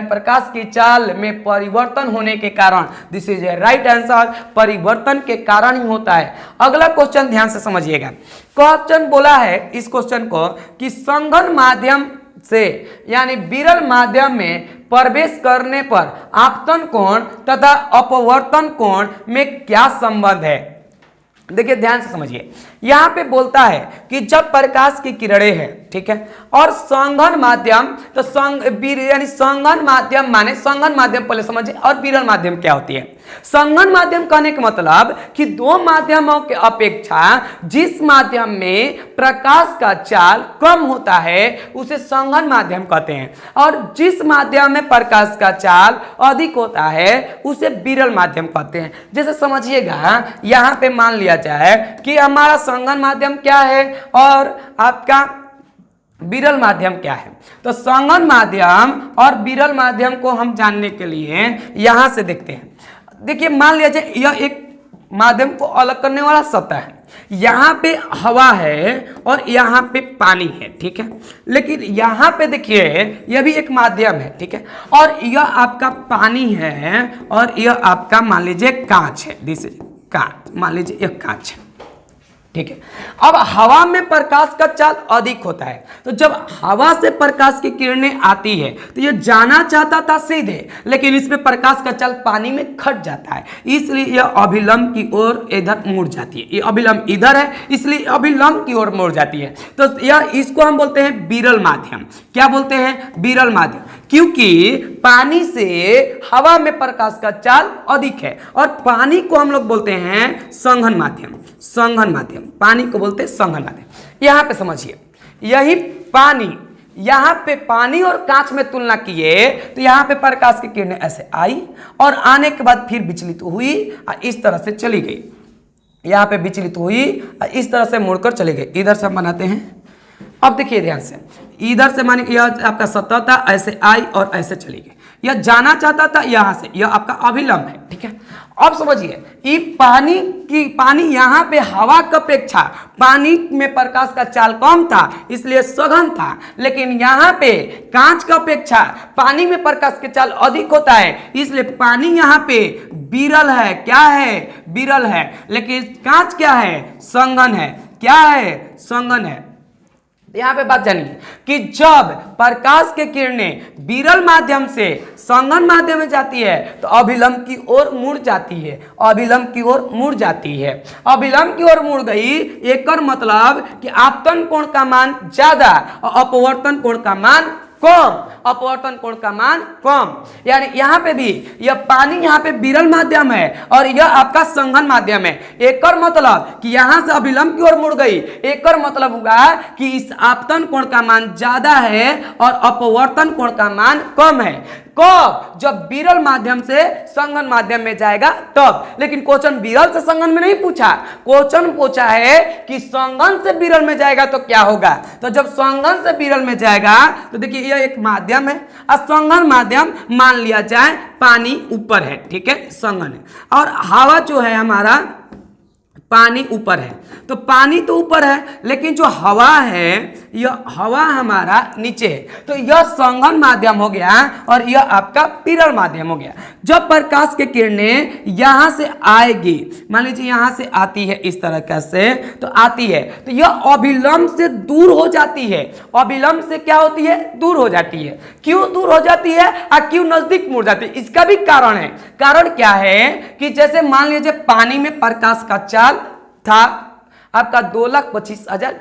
प्रकाश की चाल में परिवर्तन होने के कारण, this is a right answer, परिवर्तन के कारण ही होता है। अगला क्वेश्चन ध्यान से समझिएगा। क्वेश्चन बोला है इस क्वेश्चन को कि संघन माध्यम से यानी विरल माध्यम में प्रवेश करने पर आपतन कोण तथा अपवर्तन कोण में क्या संबंध है। देखिए ध्यान से समझिए, यहां पे बोलता है कि जब प्रकाश की किरणें हैं, ठीक है, और संघन माध्यम, तो यानी संघन माध्यम माने संघन माध्यम पहले समझिए और विरल माध्यम क्या होती है। संघन माध्यम कहने का मतलब कि दो माध्यमों के अपेक्षा जिस माध्यम में प्रकाश का चाल कम होता है उसे संघन माध्यम कहते हैं, और जिस माध्यम में प्रकाश का चाल अधिक होता है उसे विरल माध्यम कहते हैं। जैसे समझिएगा, यहां पे मान लिया जाए कि हमारा संघन माध्यम क्या है और आपका विरल माध्यम क्या है। तो संघन माध्यम और विरल माध्यम को हम जानने के लिए यहां से देखते हैं। देखिए मान लिया जाए यह एक माध्यम को अलग करने वाला सतह है, यहां पे हवा है और यहां पे पानी है, ठीक है, लेकिन यहां पे देखिए यह भी एक माध्यम है, ठीक है, और यह आपका पानी है और यह आपका मान लीजिए कांच है, दिस इज कांच, मान लीजिए यह कांच है, ठीक है। अब हवा में प्रकाश का चाल अधिक होता है, तो जब हवा से प्रकाश की किरणें आती है तो ये जाना चाहता था सीधे, लेकिन इसमें प्रकाश का चाल पानी में खट जाता है, इसलिए यह अभिलंब की ओर इधर मुड़ जाती है। ये अभिलंब इधर है इसलिए अभिलंब की ओर मुड़ जाती है। तो यह इसको हम बोलते हैं विरल माध्यम। क्या बोलते हैं? विरल माध्यम, क्योंकि पानी से हवा में प्रकाश का चाल अधिक है, और पानी को हम लोग बोलते हैं संघन माध्यम। संघन माध्यम, पानी को बोलते हैं संघन माध्यम। यहां पे समझिए, यही पानी, यहां पे पानी और कांच में तुलना किए तो यहां पे प्रकाश की किरणें ऐसे आई और आने के बाद फिर विचलित हुई और इस तरह से चली गई, यहां पे विचलित हुई और इस तरह से मुड़कर चली गई। इधर से हम बनाते हैं, अब देखिए ध्यान से, इधर से माने यह आपका सतह था, ऐसे आई और ऐसे चली गई, यह जाना चाहता था यहां से, यह आपका अभिलंब है, ठीक है। अब समझिए, ये पानी यहां पे हवा की अपेक्षा पानी में प्रकाश का चाल कम था इसलिए सघन था, लेकिन यहां पे कांच की अपेक्षा पानी में प्रकाश के चाल अधिक होता है इसलिए पानी यहां पे विरल है। क्या है? विरल है, लेकिन कांच क्या है? संघन है। क्या है? संघन है। यहां पे बात जानिए कि जब प्रकाश के किरणें विरल माध्यम से संघन माध्यम में जाती है तो अभिलंब की ओर मुड़ जाती है, अभिलंब की ओर मुड़ जाती है। अभिलंब की ओर मुड़ गई, एक मतलब कि आपतन कोण का मान ज्यादा और अपवर्तन कोण का मान कम, अपवर्तन कोण का मान कम। यानी यहां पे भी यह पानी यहां पे विरल माध्यम है और यह आपका संघन माध्यम है। एक मतलब कि यहां से अभिलंब की ओर मुड़ गई, एक मतलब हुआ कि इस आपतन कोण का मान ज्यादा है और अपवर्तन कोण का मान कम है। कब? जब विरल माध्यम से संघन माध्यम में जाएगा तब। लेकिन क्वेश्चन विरल से संघन में नहीं पूछा, क्वेश्चन पूछा है कि संघन से विरल में जाएगा तो क्या होगा। तो जब संघन से विरल में जाएगा तो देखिए यह एक माध्यम है, संघन माध्यम मान लिया जाए पानी ऊपर है, ठीक है, संघन है, और हवा जो है हमारा पानी ऊपर है। तो पानी तो ऊपर है लेकिन जो हवा है यह हवा हमारा नीचे है। तो यह संघन माध्यम हो गया और यह आपका विरल माध्यम हो गया। जब प्रकाश की किरणें यहां से आएगी, मान लीजिए यहां से आती है इस तरह से, तो आती है तो यह अभिलंब से दूर हो जाती है। अभिलंब से क्या होती है? दूर हो जाती है। क्यों दूर हो जाती है और क्यों नजदीक मुड़ जाती है? इसका भी कारण है। कारण क्या है कि जैसे मान लीजिए पानी में प्रकाश का चाल था आपका 2,25,000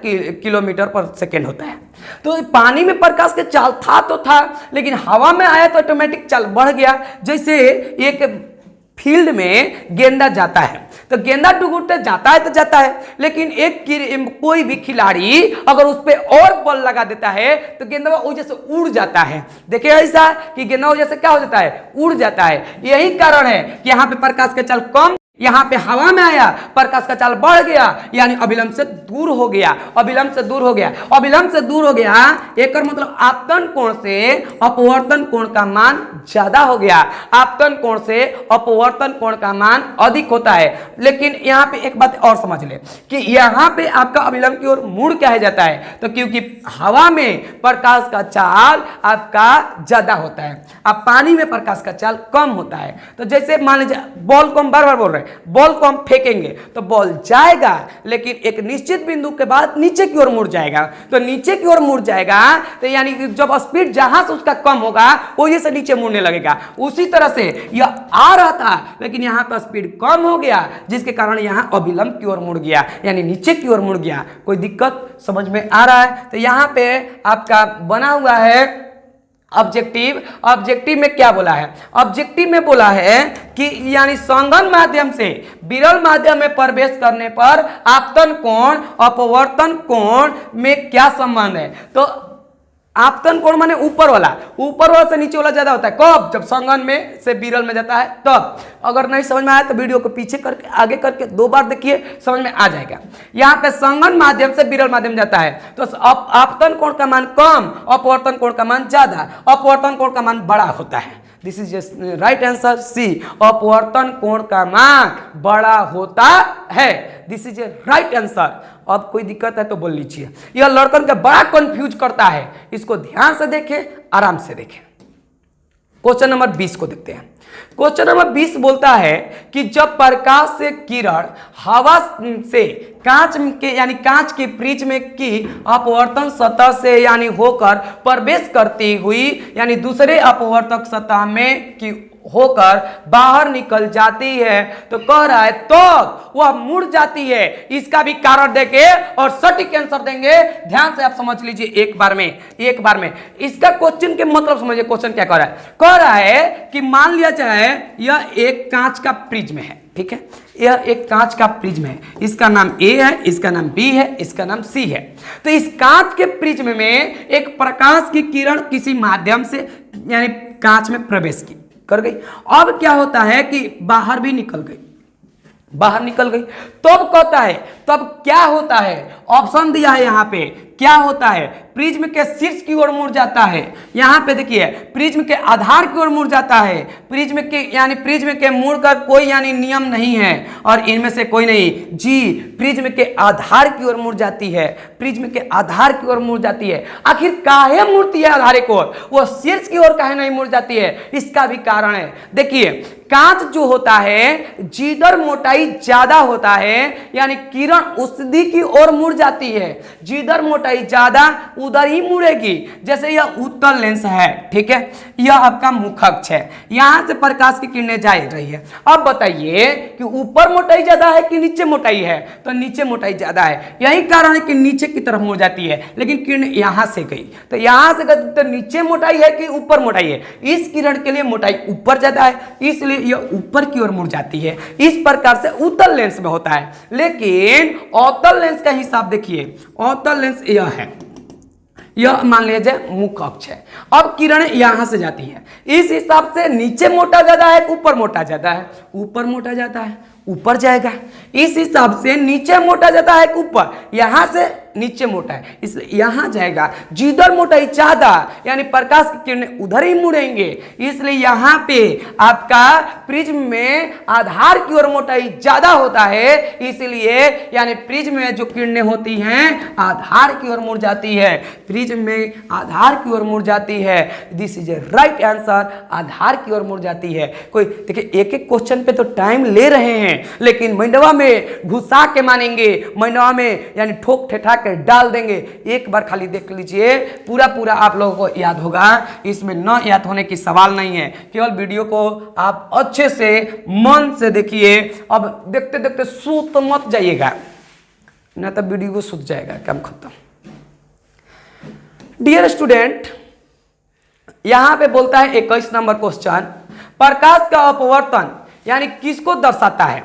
किलोमीटर पर सेकेंड होता है। तो पानी में प्रकाश के चाल था तो था, लेकिन हवा में आया तो ऑटोमेटिक चाल बढ़ गया। जैसे एक फील्ड में गेंदा जाता है तो गेंदा टुकुरते जाता है तो जाता है, लेकिन कोई भी खिलाड़ी अगर उस पर और बॉल लगा देता है तो गेंदा वजह से उड़ जाता है। देखिए ऐसा कि गेंदा वजह से क्या हो जाता है? उड़ जाता है। यही कारण है कि यहाँ पे प्रकाश का चाल कम, यहां पे हवा में आया प्रकाश का चाल बढ़ गया, यानी अभिलंब से दूर हो गया। अभिलंब से दूर हो गया, अभिलंब से दूर हो गया, एक मतलब आपतन कोण से अपवर्तन कोण का मान ज्यादा हो गया। आपतन कोण से अपवर्तन कोण का मान अधिक होता है। लेकिन यहां पे एक बात और समझ ले कि यहां पे आपका अभिलंब की ओर मुड़ क्या जाता है, तो क्योंकि हवा में प्रकाश का चाल आपका ज्यादा होता है, अब पानी में प्रकाश का चाल कम होता है। तो जैसे मान लीजिए बॉल को हम बार बार बोल रहे हैं, बॉल को हम फेंकेंगे तो बॉल जाएगा, लेकिन एक निश्चित बिंदु के बाद नीचे की ओर मुड़ जाएगा। तो नीचे की ओर मुड़ जाएगा तो यानी जब स्पीड जहां से उसका कम होगा वहीं से नीचे मुड़ने लगेगा। उसी तरह से यह आ रहा था लेकिन यहां पर स्पीड कम हो गया, जिसके कारण यहां अभिलंब की ओर मुड़ गया, यानी नीचे की ओर मुड़ गया। कोई दिक्कत समझ में आ रहा है? तो यहां पे आपका बना हुआ है ऑब्जेक्टिव। ऑब्जेक्टिव में क्या बोला है? ऑब्जेक्टिव में बोला है कि यानी संघन माध्यम से विरल माध्यम में प्रवेश करने पर आपतन कोण अपवर्तन कोण में क्या संबंध है। तो आपतन कोण माने ऊपर वाला से नीचे वाला ज्यादा होता है। कब? जब संघन में से विरल में जाता है तब। अगर नहीं समझ में आया तो वीडियो को पीछे करके आगे करके 2 बार देखिए, समझ में आ जाएगा। यहाँ पे संघन माध्यम से विरल माध्यम जाता है तो आपतन कोण का मान कम, अपवर्तन कोण का मान ज्यादा, अपवर्तन कोण का मान बड़ा होता है। This is right answer c, अपवर्तन कोण का मान बड़ा होता है। This is right answer. अब कोई दिक्कत है तो बोल लीजिए। यह लड़कन का बड़ा कंफ्यूज करता है, इसको ध्यान से देखें, आराम से देखें। क्वेश्चन नंबर 20 को देखते हैं। क्वेश्चन नंबर 20 बोलता है कि जब प्रकाश से किरण हवा से कांच के यानी कांच के प्रिज्म की अपवर्तन सतह से यानी होकर प्रवेश करती हुई यानी दूसरे अपवर्तक सतह में की होकर बाहर निकल जाती है, तो कह रहा है तो वह मुड़ जाती है। इसका भी कारण देके और सटीक आंसर देंगे। ध्यान से आप समझ लीजिए एक बार में इसका क्वेश्चन के मतलब समझिए। क्वेश्चन क्या कह रहा है? कह रहा है कि मान लिया जाए यह एक कांच का प्रिज्म है, ठीक है, यह एक कांच का प्रिज्म है, इसका नाम ए है, इसका नाम बी है, इसका नाम सी है। तो इस कांच के प्रिज्म में एक प्रकाश की किरण किसी माध्यम से यानी कांच में प्रवेश कर गई। अब क्या होता है कि बाहर निकल गई। तब कहता है तब क्या होता है? ऑप्शन दिया है यहाँ पे, क्या होता है? प्रिज्म के शीर्ष की ओर मुड़ जाता है। यहाँ पे देखिए प्रिज्म के आधार की ओर मुड़ जाता है। प्रिज्म के मुड़कर कोई यानी नियम नहीं है और इनमें से कोई नहीं। जी, प्रिज्म के आधार की ओर मुड़ जाती है, प्रिज्म के आधार की ओर मुड़ जाती है। आखिर काहे मुड़ती है आधार की ओर, वो शीर्ष की ओर काहे नहीं मुड़ जाती है? इसका भी कारण है। देखिए कांच जो होता है जिधर मोटाई ज्यादा होता है यानी किरण उसी की ओर मुड़ जाती है। जिधर मोटाई ज्यादा उधर ही मुड़ेगी। जैसे यह उत्तल लेंस है, ठीक है, यह आपका मुखअक्ष है, यहां से प्रकाश की किरणें जा रही है। अब बताइए कि ऊपर मोटाई ज्यादा है कि नीचे मोटाई है? तो नीचे मोटाई ज्यादा है। यही कारण है कि नीचे की तरफ मुड़ जाती है, लेकिन किरण यहां से गई तो यहां से गई तो नीचे मोटाई है कि ऊपर मोटाई है? इस किरण के लिए मोटाई ऊपर ज्यादा है, इसलिए यह ऊपर की ओर मुड़ जाती है। इस प्रकार से उत्तल लेंस में होता है। लेकिन अवतल लेंस का हिसाब देखिए, अवतल लेंस यह है, यह मान लीजिए मुख्य अक्ष है। अब किरण यहां से जाती है, इस हिसाब से नीचे मोटा ज्यादा है, ऊपर मोटा ज्यादा है, ऊपर मोटा जाता है, ऊपर जाएगा। इस हिसाब से नीचे मोटा जाता है ऊपर, यहां से नीचे मोटा है इसलिए यहां जाएगा। जिधर मोटाई ज्यादा यानी प्रकाश की किरणें उधर ही मुड़ेंगे, इसलिए यहां पे आपका प्रिज्म में आधार की ओर मोटाई ज्यादा होता है, इसलिए यानी प्रिज्म में जो किरणें होती हैं आधार की ओर मुड़ जाती है, प्रिज्म में आधार की ओर मुड़ जाती है। This is a right answer, आधार की ओर मुड़ जाती है। कोई देखिए एक एक क्वेश्चन पे तो टाइम ले रहे हैं, लेकिन मंडवा में घुसा के मानेंगे, मंडवा में यानी ठोक ठेठा के डाल देंगे। एक बार खाली देख लीजिए, पूरा पूरा आप लोगों को याद होगा, इसमें न याद होने की सवाल नहीं है। केवल वीडियो को आप अच्छे से मन से देखिए। अब देखते देखते सूत मत जाइएगा, ना तो वीडियो को सूत जाएगा, काम खत्म। डियर स्टूडेंट, यहां पे बोलता है 21 नंबर क्वेश्चन, प्रकाश का अपवर्तन यानी किसको दर्शाता है?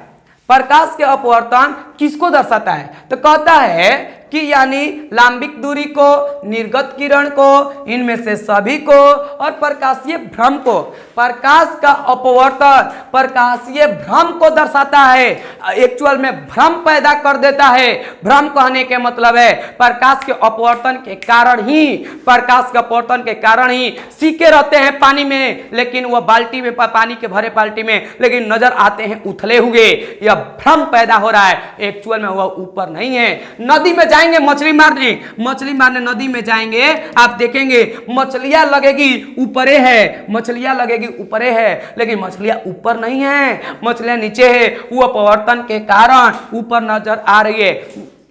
प्रकाश के अपवर्तन किसको दर्शाता है? तो कहता है कि यानी लांबिक दूरी को, निर्गत किरण को, इनमें से सभी को और प्रकाशीय भ्रम को। प्रकाश का अपवर्तन प्रकाशीय भ्रम को दर्शाता है, एक्चुअल में भ्रम पैदा कर देता है। भ्रम कहने के मतलब है प्रकाश के अपवर्तन के कारण ही, प्रकाश के अपवर्तन के कारण ही सीके रहते हैं पानी में, लेकिन वह बाल्टी में, पानी के भरे बाल्टी में, लेकिन नजर आते हैं उथले हुए। यह भ्रम पैदा हो रहा है, एक्चुअल में वह ऊपर नहीं है। नदी में जाएंगे मछली मारने नदी में जाएंगे, आप देखेंगे मछलियां लगेगी ऊपरे है, मछलियां लगेगी ऊपरे है, लेकिन मछलियां ऊपर नहीं है, मछलियां नीचे है। वो अपवर्तन के कारण ऊपर नजर आ रही है।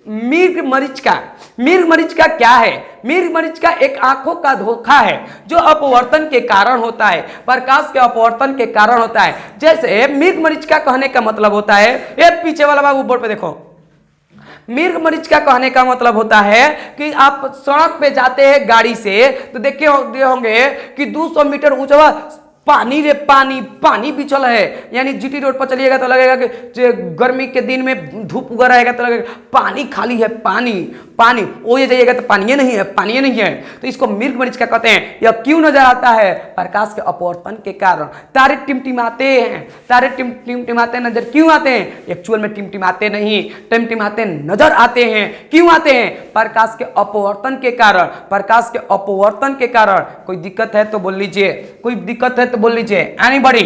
मिर्ग मरीचिका क्या है? मिर्ग मरीचिका एक आंखों का धोखा है जो अपवर्तन के कारण होता है, प्रकाश के अपवर्तन के कारण होता है। जैसे मिर्ग मरीचिका कहने का मतलब होता है, ये पीछे वाला बाबू बोर्ड पे देखो, मिर्ग मरीचिका कहने का मतलब होता है कि आप सड़क पे जाते हैं गाड़ी से, तो देखे होंगे कि 200 मीटर ऊंचा पानी रे पानी बिछल है, यानी जीटी रोड पर चलिएगा तो लगेगा कि गर्मी के दिन में धूप उगा रहेगा तो लगेगा पानी खाली है, पानी ओए जाइएगा तो पानी नहीं है। तो इसको मिर्ग मरीचिका कहते हैं। यह क्यों नजर आता है? प्रकाश के अपवर्तन के कारण। तारे टिमटिमाते हैं, तारे टिमटिमाते नजर क्यों आते हैं? एक्चुअल में टिमटिमाते नहीं, टिमटिमाते नजर आते हैं। क्यों आते हैं? प्रकाश के अपवर्तन के कारण, प्रकाश के अपवर्तन के कारण। कोई दिक्कत है तो बोल लीजिए, कोई दिक्कत है तो बोल लीजिए। एनीबॉडी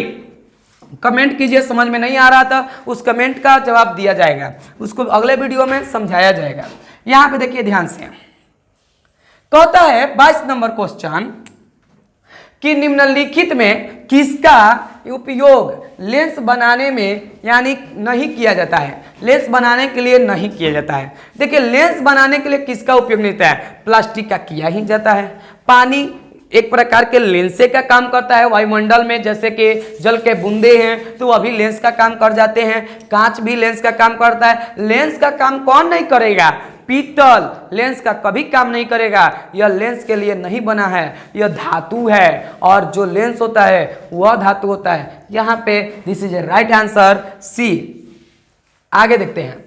कमेंट कीजिए, समझ में नहीं आ रहा था उस कमेंट का जवाब दिया जाएगा, उसको अगले वीडियो में समझाया जाएगा। यहां पे देखिए ध्यान से, कहता है 22 नंबर क्वेश्चन कि निम्नलिखित में किसका उपयोग लेंस बनाने में यानी नहीं किया जाता है? लेंस बनाने के लिए नहीं किया जाता है। देखिए लेंस बनाने के लिए किसका उपयोग नहीं होता है? प्लास्टिक का किया ही जाता है। पानी एक प्रकार के लेंसे का काम करता है वायुमंडल में, जैसे कि जल के बूंदे हैं तो वह भी लेंस का काम कर जाते हैं। कांच भी लेंस का काम करता है। लेंस का काम कौन नहीं करेगा? पीतल लेंस का कभी काम नहीं करेगा। यह लेंस के लिए नहीं बना है, यह धातु है, और जो लेंस होता है वह धातु होता है। यहाँ पे this is a right answer, C. आगे देखते हैं,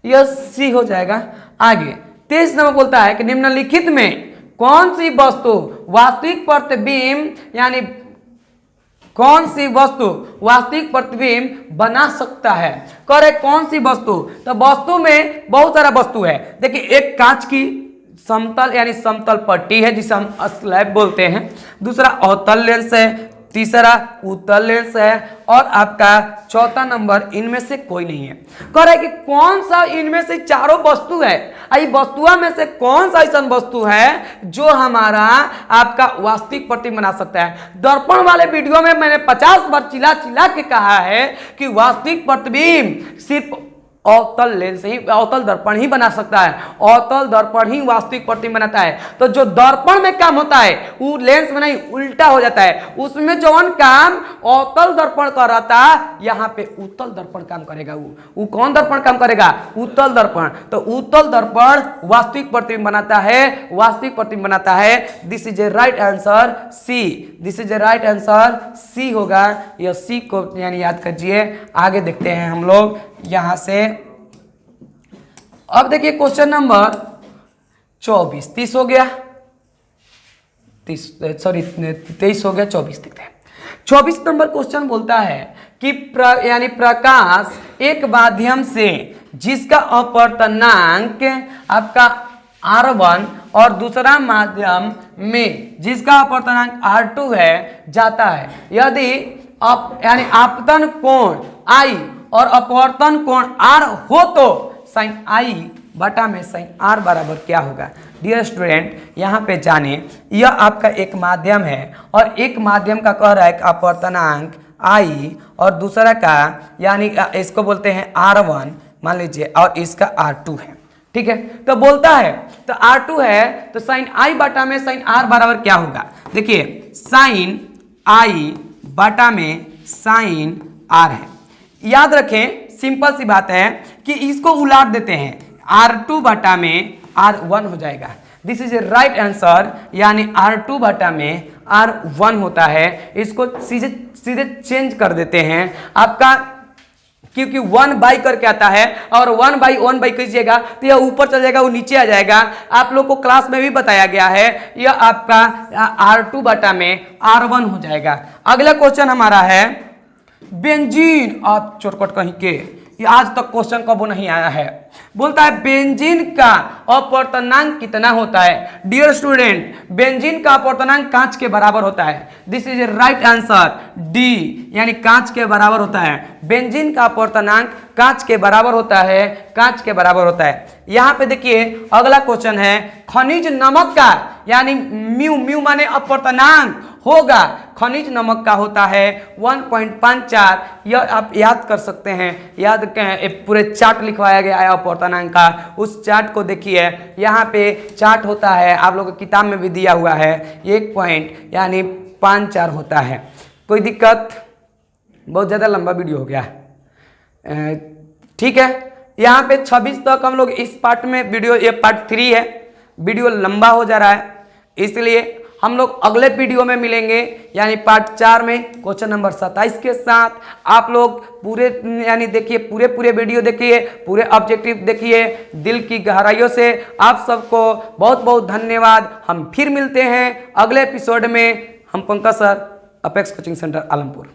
यह सी हो जाएगा। आगे 23 नंबर बोलता है कि निम्नलिखित में कौन सी वस्तु वास्तविक प्रतिबिंब यानी कौन सी वस्तु वास्तविक प्रतिबिंब बना सकता है? करे कौन सी वस्तु? तो वस्तु में बहुत सारा वस्तु है। देखिए एक कांच की समतल यानी समतल पट्टी है जिसे हम स्लैब बोलते हैं, दूसरा अवतल लेंस है, तीसरा उत्तल लेंस है, और आपका चौथा नंबर इनमें से कोई नहीं है। कह रहा है कि कौन सा इनमें से चारों वस्तु है? आई वस्तुओं में से कौन सा ऐसा वस्तु है जो हमारा आपका वास्तविक प्रतिबिंब बना सकता है? दर्पण वाले वीडियो में मैंने 50 बार चिल्ला चिल्ला के कहा है कि वास्तविक प्रतिबिंब सिर्फ अवतल लेंस ही, अवतल दर्पण ही बना सकता है। अवतल दर्पण ही वास्तविक प्रतिबिंब बनाता है। तो जो दर्पण में काम होता है वो लेंस में नहीं, उल्टा हो जाता है। उसमें जौन काम अवतल दर्पण कर रहा था, यहाँ पे उत्तल दर्पण काम करेगा। वो कौन दर्पण काम करेगा? उत्तल दर्पण। तो उत्तल दर्पण वास्तविक प्रतिबिंब बनाता है, वास्तविक प्रतिबिंब बनाता है। This is a right answer, C. This is a right answer, C होगा। यह सी को यानी याद कीजिए। आगे देखते हैं हम लोग यहां से। अब देखिए क्वेश्चन नंबर 24, 30 हो गया। 23 हो गया, 24 देखते हैं। 24 नंबर क्वेश्चन बोलता है कि यानी प्रकाश एक माध्यम से जिसका अपवर्तनांक आपका R1 और दूसरा माध्यम में जिसका अपवर्तनांक R2 है जाता है, यदि यानी आपतन कोण I और अपवर्तन कोण R हो तो साइन I बटा में साइन R बराबर क्या होगा। डियर स्टूडेंट, यहाँ पे जाने यह आपका एक माध्यम है और एक माध्यम का कह रहा है कि अपवर्तनांक I और दूसरा का यानी इसको बोलते हैं R1 मान लीजिए और इसका R2 है, ठीक है। तो बोलता है तो R2 है तो साइन I बटा में साइन R बराबर क्या होगा। देखिए साइन I बटा में साइन R है। याद रखें, सिंपल सी बात है कि इसको उलाट देते हैं, R2 बटा में R1 हो जाएगा। This is a right answer, यानी R2 बटा में R1 होता है। इसको सीधे चेंज कर देते हैं आपका, क्योंकि 1 बाई करके आता है और 1 बाई कीजिएगा तो यह ऊपर चल जाएगा, वो नीचे आ जाएगा। आप लोग को क्लास में भी बताया गया है, यह आपका R2 बटा में R1 हो जाएगा। अगला क्वेश्चन हमारा है बेंजीन। आप चोरकट कहीं के, ये आज तक क्वेश्चन कब नहीं आया है। बोलता है बेंजीन का अपवर्तनांक कितना होता है। डियर स्टूडेंट, बेंजीन का अपवर्तनांक कांच के बराबर होता है। This is a right answer, D, यानी कांच के बराबर होता है। बेंजीन का अपवर्तनांक कांच के बराबर होता है, कांच के बराबर होता है। यहाँ पे देखिए अगला क्वेश्चन है खनिज नमक का, यानी म्यू माने अपवर्तनांक होगा, खनिज नमक का होता है 1.54। यह आप याद कर सकते हैं, याद पूरे चार्ट लिखवाया गया है अपवर्तनांक का, उस चार्ट को देखिए। यहाँ पे चार्ट होता है, आप लोगों की किताब में भी दिया हुआ है, 1 पॉइंट यानी 5-4 होता है। कोई दिक्कत? बहुत ज़्यादा लंबा वीडियो हो गया, ठीक है। यहाँ पे 26 तक हम लोग इस पार्ट में वीडियो, ये पार्ट 3 है, वीडियो लंबा हो जा रहा है, इसलिए हम लोग अगले वीडियो में मिलेंगे, यानी पार्ट 4 में क्वेश्चन नंबर 27 के साथ। आप लोग पूरे यानी देखिए, पूरे वीडियो देखिए, पूरे ऑब्जेक्टिव देखिए दिल की गहराइयों से। आप सबको बहुत बहुत धन्यवाद। हम फिर मिलते हैं अगले एपिसोड में। हम Pankaj sir, apex coaching centre Alampur.